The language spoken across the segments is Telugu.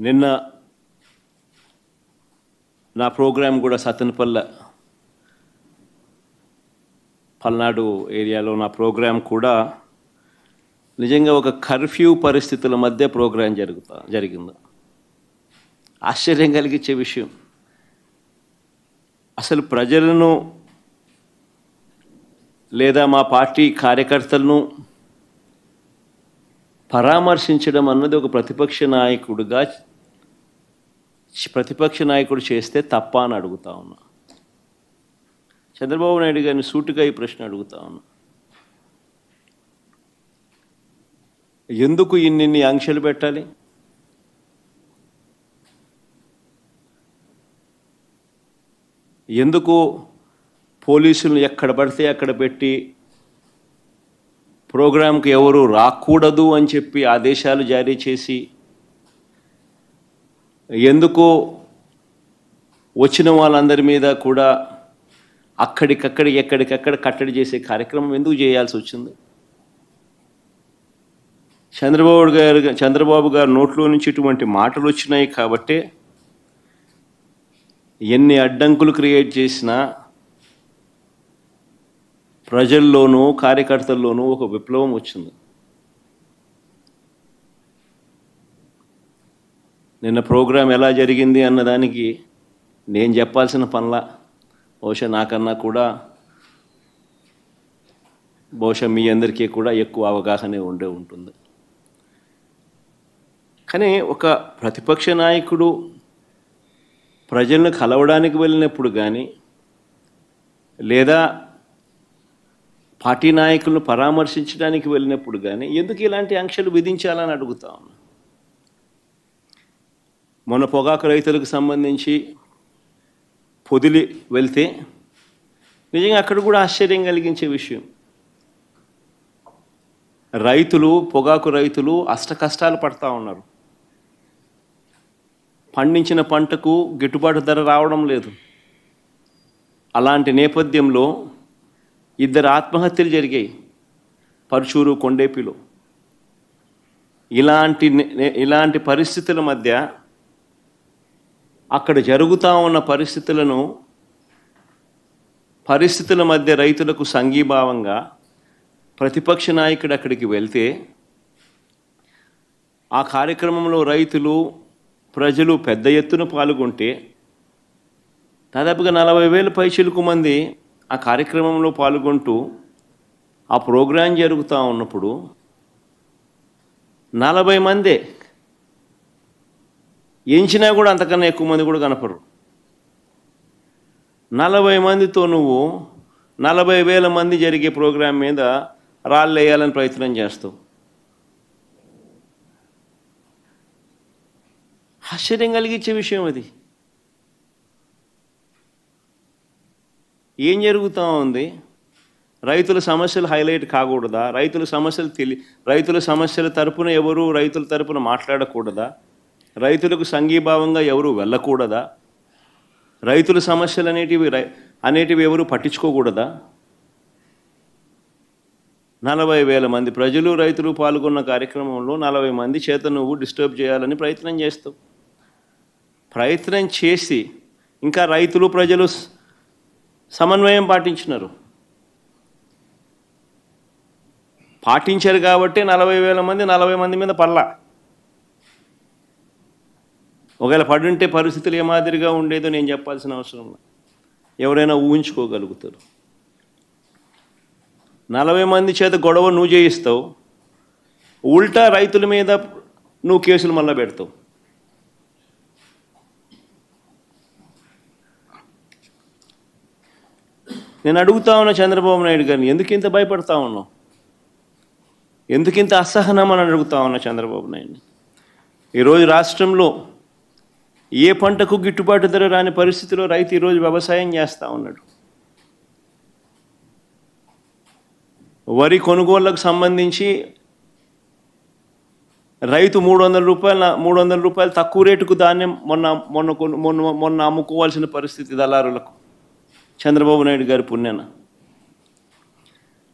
నిన్న నా ప్రోగ్రాం కూడా పల్నాడు ఏరియాలో నా ప్రోగ్రాం కూడా నిజంగా ఒక కర్ఫ్యూ పరిస్థితుల మధ్య ప్రోగ్రాం జరిగింది. ఆశ్చర్యం కలిగించే విషయం, అసలు ప్రజలను లేదా మా పార్టీ కార్యకర్తలను పరామర్శించడం అన్నది ఒక ప్రతిపక్ష నాయకుడు చేస్తే తప్ప అని అడుగుతా ఉన్నా. చంద్రబాబు నాయుడు గారిని సూటిగా ఈ ప్రశ్న అడుగుతా ఉన్నా. ఎందుకు ఇన్ని ఆంక్షలు పెట్టాలి? ఎందుకు పోలీసులను ఎక్కడ పడితే అక్కడ పెట్టి ప్రోగ్రాంకి ఎవరు రాకూడదు అని చెప్పి ఆదేశాలు జారీ చేసి, ఎందుకు వచ్చిన వాళ్ళందరి మీద కూడా ఎక్కడికక్కడ కట్టడి చేసే కార్యక్రమం ఎందుకు చేయాల్సి వచ్చింది? చంద్రబాబు గారు నోట్లో నుంచి ఇటువంటి మాటలు వచ్చినాయి కాబట్టే ఎన్ని అడ్డంకులు క్రియేట్ చేసినా ప్రజల్లోనూ కార్యకర్తల్లోనూ ఒక విప్లవం వచ్చింది. నిన్న ప్రోగ్రాం ఎలా జరిగింది అన్నదానికి నేను చెప్పాల్సిన పనుల బహుశా నాకన్నా కూడా మీ అందరికీ కూడా ఎక్కువ అవగాహన ఉంటుంది. కానీ ఒక ప్రతిపక్ష నాయకుడు ప్రజలను కలవడానికి వెళ్ళినప్పుడు కానీ లేదా పార్టీ నాయకులను పరామర్శించడానికి వెళ్ళినప్పుడు కానీ ఎందుకు ఇలాంటి ఆంక్షలు విధించాలని అడుగుతా ఉన్నా. మొన్న పొగాకు రైతులకు సంబంధించి పొదిలి వెళ్తే నిజంగా అక్కడ కూడా ఆశ్చర్యం కలిగించే విషయం, పొగాకు రైతులు అష్టకష్టాలు పడతా ఉన్నారు. పండించిన పంటకు గిట్టుబాటు ధర రావడం లేదు. అలాంటి నేపథ్యంలో 2 ఆత్మహత్యలు జరిగాయి పరుచూరు, కొండేపిలో. ఇలాంటి పరిస్థితుల మధ్య అక్కడ జరుగుతూ ఉన్న పరిస్థితుల మధ్య రైతులకు సంఘీభావంగా ప్రతిపక్ష నాయకుడు అక్కడికి వెళ్తే ఆ కార్యక్రమంలో రైతులు, ప్రజలు పెద్ద ఎత్తున పాల్గొంటే దాదాపుగా 40,000 పైచిలుకు మంది ఆ కార్యక్రమంలో పాల్గొంటూ ఆ ప్రోగ్రాం జరుగుతూ ఉన్నప్పుడు 40 మందే ఎంచినా కూడా అంతకన్నా ఎక్కువ మంది కూడా కనపడరు. 40 మందితో నువ్వు 40,000 మంది జరిగే ప్రోగ్రాం మీద రాళ్ళు వేయాలని ప్రయత్నం చేస్తావు. ఆశ్చర్యం కలిగించే విషయం అది. ఏం జరుగుతూ ఉంది? రైతుల సమస్యలు హైలైట్ కాకూడదా? రైతుల సమస్యల తరపున ఎవరు రైతుల తరపున మాట్లాడకూడదా? రైతులకు సంఘీభావంగా ఎవరు వెళ్ళకూడదా? రైతుల సమస్యలు అనేటివి ఎవరు పట్టించుకోకూడదా? 40,000 మంది ప్రజలు, రైతులు పాల్గొన్న కార్యక్రమంలో 40 మంది చేత నువ్వు డిస్టర్బ్ చేయాలని ప్రయత్నం చేస్తావు. ప్రయత్నం చేసి ఇంకా రైతులు, ప్రజలు సమన్వయం పాటించారు కాబట్టి 40,000 మంది 40 మంది మీద పడలా. ఒకవేళ పడుంటే పరిస్థితులు ఏ మాదిరిగా ఉండేదో నేను చెప్పాల్సిన అవసరం లేదు, ఎవరైనా ఊహించుకోగలుగుతారు. 40 మంది చేత గొడవ నువ్వు చేయిస్తావు, ఉల్టా రైతుల మీద నువ్వు కేసులు మళ్ళా పెడతావు. నేను అడుగుతా ఉన్నా చంద్రబాబు నాయుడు గారిని, ఎందుకు ఇంత భయపడతా ఉన్నావు? ఎందుకు ఇంత అసహనం అని అడుగుతా ఉన్నా చంద్రబాబు నాయుడిని. ఈరోజు రాష్ట్రంలో ఏ పంటకు గిట్టుబాటు ధర రాని పరిస్థితిలో రైతు ఈరోజు వ్యవసాయం చేస్తూ ఉన్నాడు. వరి కొనుగోళ్లకు సంబంధించి రైతు 300 రూపాయలు తక్కువ రేటుకు ధాన్యం మొన్న అమ్ముకోవాల్సిన పరిస్థితి దళారులకు. చంద్రబాబు నాయుడు గారి పుణ్యాన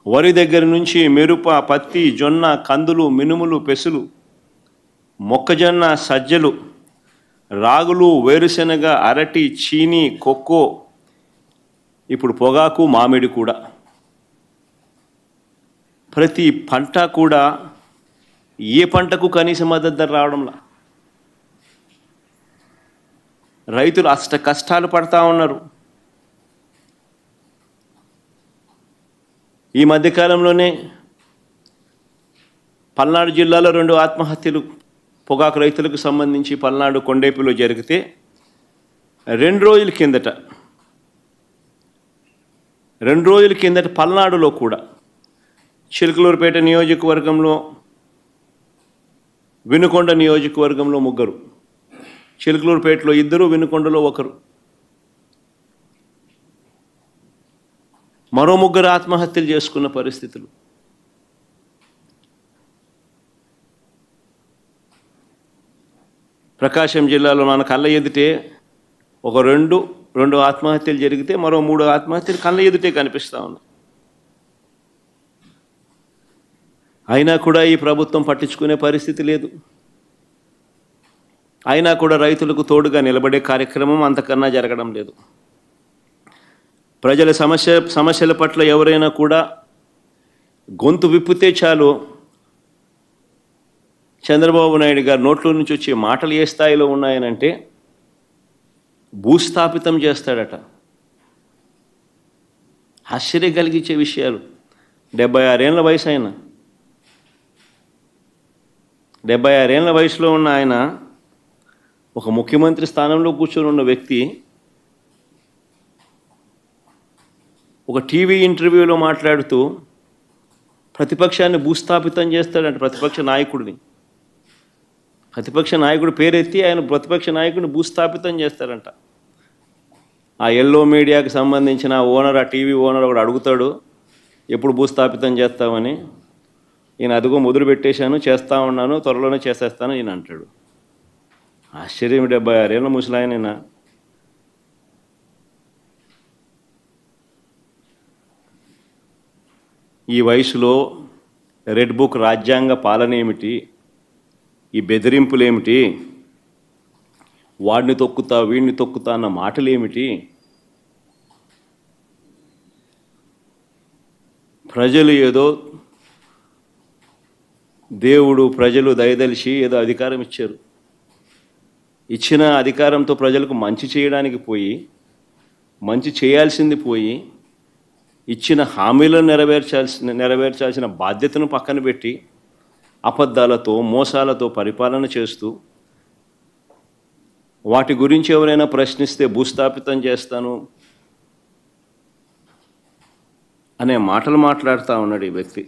వరి దగ్గర నుంచి మిరప, పత్తి, జొన్న, కందులు, మినుములు, పెసులు, మొక్కజొన్న, సజ్జలు, రాగులు, వేరుశెనగ, అరటి, చీని, కొక్కో, ఇప్పుడు పొగాకు, మామిడి కూడా. ప్రతి పంట కూడా ఏ పంటకు కనీస మద్దతు ధర రావడంలా. రైతులు అష్ట కష్టాలు పడతా ఉన్నారు. ఈ మధ్యకాలంలోనే పల్నాడు జిల్లాలో 2 ఆత్మహత్యలు పొగాకు రైతులకు సంబంధించి పల్నాడు కొండేపిలో జరిగితే 2 రోజుల కిందట పల్నాడులో కూడా చిలకలూరుపేట నియోజకవర్గంలో, వినుకొండ నియోజకవర్గంలో 3, చిలకలూరుపేటలో 2, వినుకొండలో 1, మరో 3 ఆత్మహత్యలు చేసుకున్న పరిస్థితులు. ప్రకాశం జిల్లాలో మన కళ్ళ ఎదుటే ఒక 2 ఆత్మహత్యలు జరిగితే మరో 3 ఆత్మహత్యలు కళ్ళ ఎదుటే కనిపిస్తూ ఉన్నాయి. అయినా కూడా ఈ ప్రభుత్వం పట్టించుకునే పరిస్థితి లేదు. అయినా కూడా రైతులకు తోడుగా నిలబడే కార్యక్రమం అంతకన్నా జరగడం లేదు. ప్రజల సమస్యల పట్ల ఎవరైనా కూడా గొంతు విప్పితే చాలు చంద్రబాబు నాయుడు గారు నోట్లో నుంచి వచ్చే మాటలు ఏ స్థాయిలో ఉన్నాయనంటే భూస్థాపితం చేస్తాడట. ఆశ్చర్యం కలిగించే విషయాలు. 76 ఏళ్ల వయసు ఆయన, 76 ఏళ్ల వయసులో ఉన్న ఆయన ఒక ముఖ్యమంత్రి స్థానంలో కూర్చొని ఉన్న వ్యక్తి ఒక టీవీ ఇంటర్వ్యూలో మాట్లాడుతూ ప్రతిపక్షాన్ని భూస్థాపితం చేస్తాడంట. ప్రతిపక్ష నాయకుడు పేరెత్తి ఆయన ప్రతిపక్ష నాయకుడిని భూస్థాపితం చేస్తారంట. ఆ ఎల్లో మీడియాకి సంబంధించిన ఓనర్, ఆ టీవీ ఓనర్ ఒకడు అడుగుతాడు, ఎప్పుడు భూస్థాపితం చేస్తామని. ఈయన అదిగో మొదలు పెట్టేశాను, చేస్తూ ఉన్నాను, త్వరలోనే చేసేస్తాను ఈయన అంటాడు. ఆశ్చర్యం. 76 ఏళ్ళ ముసలాయనైనా ఈ వయసులో రెడ్ బుక్ రాజ్యాంగ పాలన ఏమిటి, ఈ బెదిరింపులేమిటి, వాడిని తొక్కుతా వీడిని తొక్కుతా అన్న మాటలేమిటి? ప్రజలు ఏదో దేవుడు ప్రజలు దయదలిచి ఏదో అధికారం ఇచ్చారు. ఇచ్చిన అధికారంతో ప్రజలకు మంచి చేయడానికి పోయి, మంచి చేయాల్సింది పోయి, ఇచ్చిన హామీలను నెరవేర్చాల్సిన బాధ్యతను పక్కన పెట్టి అబద్ధాలతో మోసాలతో పరిపాలన చేస్తూ వాటి గురించి ఎవరైనా ప్రశ్నిస్తే భూస్థాపితం చేస్తాను అనే మాటలు మాట్లాడుతూ ఉన్నాడు ఈ వ్యక్తి.